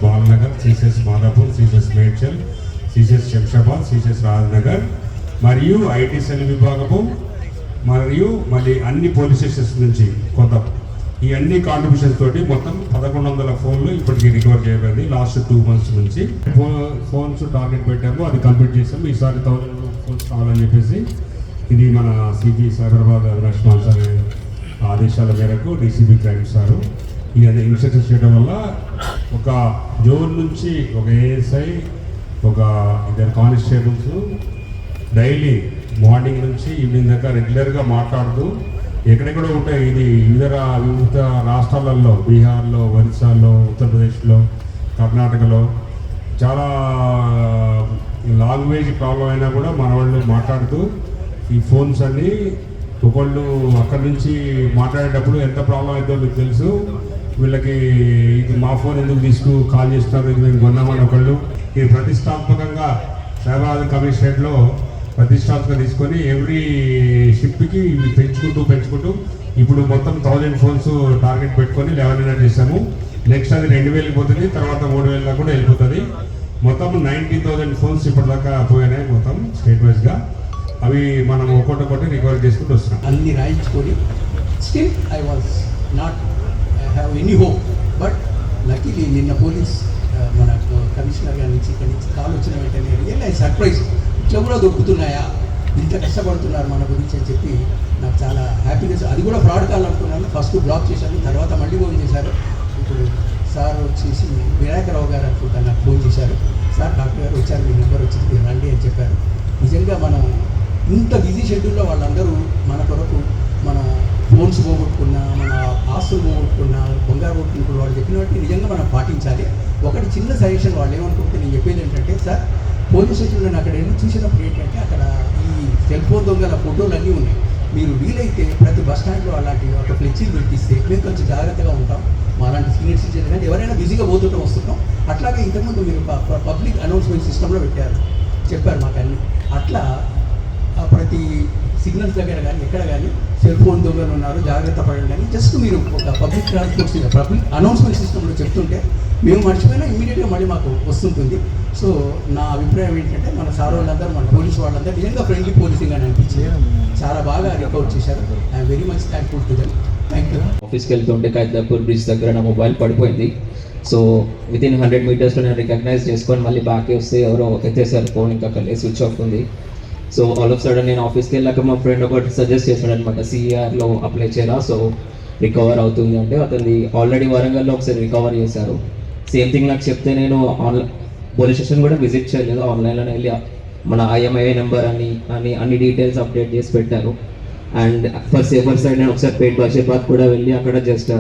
Balanagar, CCS Madhapur, CCS Medchal, CCS Shamshabad, CCS Rajnagar మరియు IT cell విభాగము మరియు మళ్ళీ అన్ని పోలీస్ స్టేషన్స్ నుంచి కొంత ఈ అన్ని కాంట్రిబ్యూషన్స్ తోటి మొత్తం 1100 ఫోన్లు ఇప్పటికీ రికవర్ చేయబడింది. లాస్ట్ 2 months నుంచి ఫోన్స్ టార్గెట్ పెట్టాము, అది కంప్లీట్ చేసాము. ఈసారి 1000 ఫోన్స్ కావాలని చెప్పేసి ఇది మన సిపి సైబరాబాద్ అవినాష్ మాన్సార్ ఆదేశాల మేరకు డీసీబీ క్రైమ్ సార్ ఈ ఇన్స్ట్రక్షన్స్ చేయడం వల్ల ఒక జోన్ నుంచి ఒక ఏఎస్ఐ, ఒక 2 కానిస్టేబుల్స్ డైలీ మార్నింగ్ నుంచి ఈవినింగ్ దాకా రెగ్యులర్గా మాట్లాడుతూ ఎక్కడెక్కడో ఉంటాయి. ఇది వివిధ రాష్ట్రాలలో, బీహార్లో, ఒరిస్సాలో, ఉత్తరప్రదేశ్లో, కర్ణాటకలో చాలా లాంగ్వేజ్ ప్రాబ్లం అయినా కూడా మన వాళ్ళు మాట్లాడుతూ ఈ ఫోన్స్ అన్నీ ఒకళ్ళు అక్కడి నుంచి మాట్లాడేటప్పుడు ఎంత ప్రాబ్లం అవుతుందో మీకు తెలుసు. వీళ్ళకి ఇది మా ఫోన్ ఎందుకు కాల్ చేస్తున్నారు, ఇది మేము కొన్నామని ఒకళ్ళు. ఇది ప్రతిష్టాత్మకంగా సైబరాబాద్ కమిషనరేట్లో ప్రతిష్టాత్మకంగా తీసుకొని ఎవ్రీ షిప్కి పెంచుకుంటూ ఇప్పుడు మొత్తం 1000 ఫోన్స్ టార్గెట్ పెట్టుకొని 1100 చేసాము. నెక్స్ట్ అది 2000 పోతుంది, తర్వాత 3000 దాకా కూడా వెళ్ళిపోతుంది. మొత్తం 90,000 ఫోన్స్ ఇప్పటిదాకా పోయినాయి మొత్తం స్టేట్ వైజ్గా. అవి మనం ఒక్కొక్కటి రికవర్ చేసుకుంటూ వస్తున్నాం. అన్ని రాయించుకొని still I was not have any hope. But luckily నిన్న పోలీస్ మన కమిషనర్ గారి నుంచి ఇక్కడి నుంచి కాల్ వచ్చిన వెంటనే రియల్ సర్ప్రైజ్, ఇట్లా కూడా దొరుకుతున్నాయా, ఇంత కష్టపడుతున్నారు మన గురించి అని చెప్పి నాకు చాలా హ్యాపీనెస్. అది కూడా ఫ్రాడ్ కాల్ అనుకున్నాను. ఫస్ట్ బ్లాక్ చేశాను, తర్వాత మళ్ళీ ఫోన్ చేశారు. ఇప్పుడు సార్ వచ్చేసి వినాయకరావు గారు అనుకుంటా నాకు ఫోన్ చేశారు. సార్ డాక్టర్ గారు వచ్చారు, మీ నెంబర్ వచ్చింది, మీరు రండి అని చెప్పారు. నిజంగా మనం ఇంత బిజీ షెడ్యూల్లో వాళ్ళందరూ మన కొరకు మన ఫోన్స్ పోగొట్టుకున్నా, మన ఆస్తులు పోగొట్టుకున్నా, బంగారు పోగొట్టుకున్న వాళ్ళు చెప్పినట్టు నిజంగా మనం పాటించాలి. ఒకటి చిన్న సజెషన్ వాళ్ళు ఏమనుకుంటే నేను చెప్పేది ఏంటంటే, సార్ పోలీస్ స్టేషన్లో నేను అక్కడ వెళ్ళి చూసినప్పుడు ఏంటంటే అక్కడ ఈ సెల్ ఫోన్ దొంగల ఫోటోలు అన్నీ ఉన్నాయి. మీరు వీలైతే ప్రతి బస్ స్టాండ్లో అలాంటి ఒక ఫ్లెక్సీలు పెట్టిస్తే మేము కొంచెం జాగ్రత్తగా ఉంటాం. మాలాంటి సీనియర్ సిటిజన్ కానీ ఎవరైనా బిజీగా పోతుంటాం వస్తుంటాం. అట్లాగే ఇంతకుముందు మీరు పబ్లిక్ అనౌన్స్మెంట్ సిస్టంలో చెప్పారు మాకు అన్నీ. అట్లా ప్రతి సిగ్నల్స్ దగ్గర కానీ ఎక్కడ కానీ సెల్ ఫోన్ దొంగలు ఉన్నారు, జాగ్రత్త పడండి అని జస్ట్ మీరు ఒక పబ్లిక్ ట్రాన్స్పోర్ట్ పబ్లిక్ అనౌన్స్మెంట్ సిస్టంలో చెప్తుంటే మేము మర్చిపోయినా ఇమీడియట్గా మళ్ళీ మాకు వస్తుంటుంది. సో నా అభిప్రాయం ఏంటంటే మన సార్ వాళ్ళందరూ, మన పోలీసు వాళ్ళందరూ నిజంగా ఫ్రెండ్లీ పోలీసింగ్ అని అనిపించింది. చాలా బాగా రికవర్ చేశారు. I'm very much thankful to them. Thank you. ఆఫీస్కి వెళ్తుంటే ఖైరతాపూర్ బ్రిడ్జ్ దగ్గర నా మొబైల్ పడిపోయింది. సో వితిన్ 100 మీటర్స్లో నేను రికగ్నైజ్ చేసుకొని మళ్ళీ బ్యాక్ వస్తే ఎవరో ఎత్తేసారు ఫోన్, ఇంకా కలే స్విచ్ ఆఫ్ ఉంది. సో ఆల్ ఆఫ్ సడన్ నేను ఆఫీస్కి వెళ్ళాక మా ఫ్రెండ్ ఒకటి సజెస్ట్ చేశాడు అనమాట, సిఆర్లో అప్లై చేయరా, సో రికవర్ అవుతుంది అంటే. అతన్ని ఆల్రెడీ వరంగల్లో ఒకసారి రికవర్ చేశారు. సేమ్ థింగ్ నాకు చెప్తే నేను పోలీస్ స్టేషన్ కూడా విజిట్ చేయలేదు, ఆన్లైన్లోనే వెళ్ళి మన ఐఎంఐఏ నెంబర్ అని అన్ని డీటెయిల్స్ అప్డేట్ చేసి పెట్టారు. అండ్ ఫర్ సేఫర్ సైడ్ నేను ఒకసారి పేట్ బషీర్బాద్ కూడా వెళ్ళి అక్కడ జస్ట్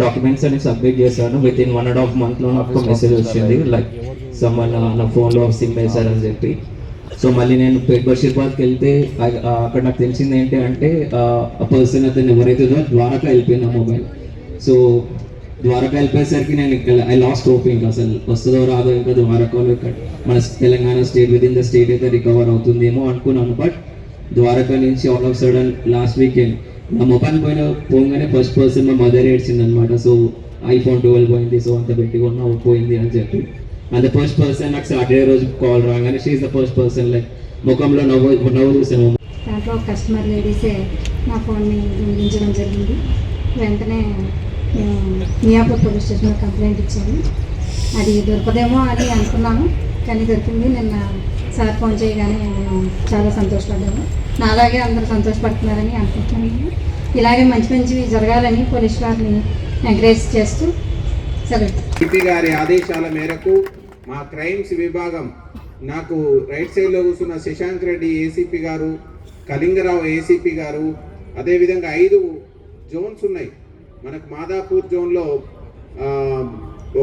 డాక్యుమెంట్స్ అని సబ్మిట్ చేశాను. విత్ ఇన్ 1.5 monthలో నాకు మెసేజ్ వచ్చింది, లైక్ సమ్మన్ నా ఫోన్లో సిమ్ వేశారని చెప్పి. సో మళ్ళీ నేను పేట్ బషీర్బాద్కి వెళ్తే అక్కడ నాకు తెలిసింది ఏంటి అంటే ఆ పర్సన్ అతను ఎవరైతే ద్వారకా వెళ్ళిపోయినా మొబైల్. సో ద్వారకా వెళ్ళిపోయేసరికి నేను ఇక్కడ ఐ లాస్ట్ హోప్, ఇంకా అసలు వస్తుందో రాదో, ఇంకా ద్వారకాలో ఇక్కడ మన Telangana state with in the state అయితే రికవర్ అవుతుందేమో అనుకున్నాను. బట్ ద్వారకా నుంచి all of sudden last weekend నా మొబైల్ పోగానే ఫస్ట్ పర్సన్ మా మదర్ ఏడ్చింది అనమాట. సో iPhone 12 పోయింది, సో అంత పెట్టుకున్నా ఉన్నా పోయింది అని చెప్పి. అండ్ ద ఫస్ట్ పర్సన్ నాకు సాటర్డే రోజు కాల్ రాగానే she is the first person, like ముఖంలో నవ్వు చూసాను. దాంట్లో కస్టమర్ లేడీసే నా ఫోన్ని దొంగిలించడం జరిగింది. వెంటనే మియాపూర్ పోలీస్ స్టేషన్లో కంప్లైంట్ ఇచ్చాను. అది దొరకదేమో అని అనుకున్నాను, కానీ దొరికింది. నిన్న సార్ ఫోన్ చేయగానే నేను చాలా సంతోషపడ్డాను. నాలాగే అందరూ సంతోషపడుతున్నారని అనుకుంటున్నాను. ఇలాగే మంచి మంచివి జరగాలని పోలీస్ వారిని ఎంకరేజ్ చేస్తూ సిపి గారి ఆదేశాల మేరకు మా క్రైమ్స్ విభాగం నాకు రైట్ సైడ్లో కూర్చున్న శశాంక్ రెడ్డి ఏసీపీ గారు, కళింగరావు ఏసీపీ గారు, అదేవిధంగా 5 జోన్స్ ఉన్నాయి మనకు. మాదాపూర్ జోన్లో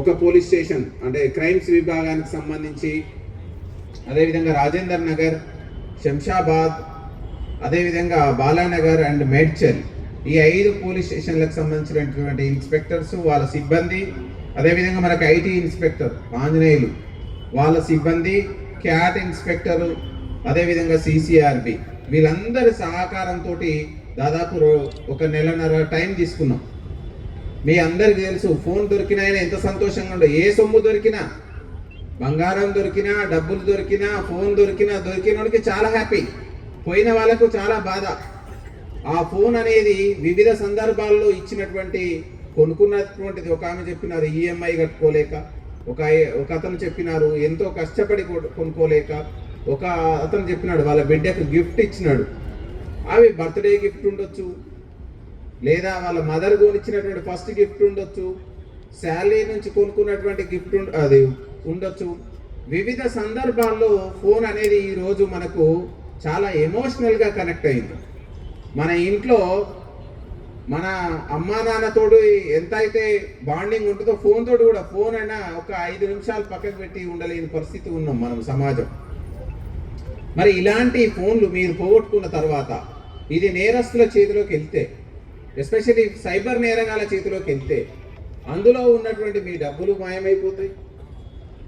ఒక పోలీస్ స్టేషన్ అంటే క్రైమ్స్ విభాగానికి సంబంధించి, అదేవిధంగా రాజేందర్ నగర్, శంషాబాద్, అదేవిధంగా బాలానగర్ అండ్ మేడ్చల్, ఈ 5 పోలీస్ స్టేషన్లకు సంబంధించినటువంటి ఇన్స్పెక్టర్స్, వాళ్ళ సిబ్బంది, అదేవిధంగా మనకు ఐటీ ఇన్స్పెక్టర్ ఆంజనేయులు వాళ్ళ సిబ్బంది, క్యాట్ ఇన్స్పెక్టరు, అదేవిధంగా CCRB, వీళ్ళందరి సహకారంతో దాదాపు 1.5 నెలల టైం తీసుకున్నాం. మీ అందరికి తెలుసు, ఫోన్ దొరికినా ఆయన ఎంత సంతోషంగా ఉండదు. ఏ సొమ్ము దొరికినా, బంగారం దొరికినా, డబ్బులు దొరికినా, ఫోన్ దొరికినోడికి చాలా హ్యాపీ, పోయిన వాళ్ళకు చాలా బాధ. ఆ ఫోన్ అనేది వివిధ సందర్భాల్లో ఇచ్చినటువంటి కొనుక్కున్నటువంటిది. ఒక ఆమె చెప్పినారు ఈఎంఐ కట్టుకోలేక, ఒక అతను చెప్పినారు ఎంతో కష్టపడి కొనుక్కోలేక, ఒక అతను చెప్పినాడు వాళ్ళ బిడ్డకు గిఫ్ట్ ఇచ్చినాడు. అవి బర్త్డే గిఫ్ట్ ఉండొచ్చు, లేదా వాళ్ళ మదర్ కొనిచ్చినటువంటి ఫస్ట్ గిఫ్ట్ ఉండొచ్చు, శాలరీ నుంచి కొనుక్కున్నటువంటి గిఫ్ట్ అది ఉండొచ్చు. వివిధ సందర్భాల్లో ఫోన్ అనేది ఈరోజు మనకు చాలా ఎమోషనల్గా కనెక్ట్ అయింది. మన ఇంట్లో మన అమ్మా నాన్నతోడు ఎంత అయితే బాండింగ్ ఉంటుందో ఫోన్ తోడు కూడా, ఫోన్ అయినా ఒక 5 నిమిషాలు పక్కకు పెట్టి ఉండలేని పరిస్థితి ఉన్నాం మనం సమాజం. మరి ఇలాంటి ఫోన్లు మీరు పోగొట్టుకున్న తర్వాత ఇది నేరస్తుల చేతిలోకి వెళ్తే, ఎస్పెషల్లీ సైబర్ నేరగాల చేతిలోకి వెళ్తే, అందులో ఉన్నటువంటి మీ డబ్బులు మాయమైపోతాయి,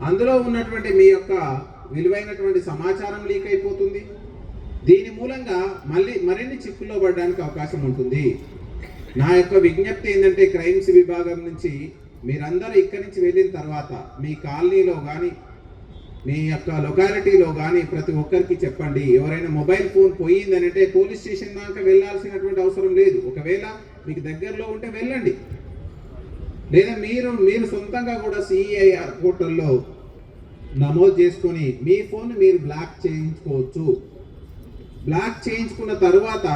అందులో ఉన్నటువంటి మీ యొక్క విలువైనటువంటి సమాచారం లీక్ అయిపోతుంది. దీని మూలంగా మరిన్ని చిక్కుల్లో పడడానికి అవకాశం ఉంటుంది. నా యొక్క విజ్ఞప్తి ఏంటంటే, క్రైమ్స్ విభాగం నుంచి మీరందరూ ఇక్కడి నుంచి వెళ్ళిన తర్వాత మీ కాలనీలో కానీ, మీ యొక్క లొకాలిటీలో కానీ ప్రతి ఒక్కరికి చెప్పండి. ఎవరైనా మొబైల్ ఫోన్ పోయిందనంటే పోలీస్ స్టేషన్ దాకా వెళ్ళాల్సినటువంటి అవసరం లేదు. ఒకవేళ మీకు దగ్గరలో ఉంటే వెళ్ళండి, లేదా మీరు సొంతంగా కూడా CIR పోర్టల్లో నమోదు చేసుకొని మీ ఫోన్ మీరు బ్లాక్ చేయించుకోవచ్చు. బ్లాక్ చేయించుకున్న తర్వాత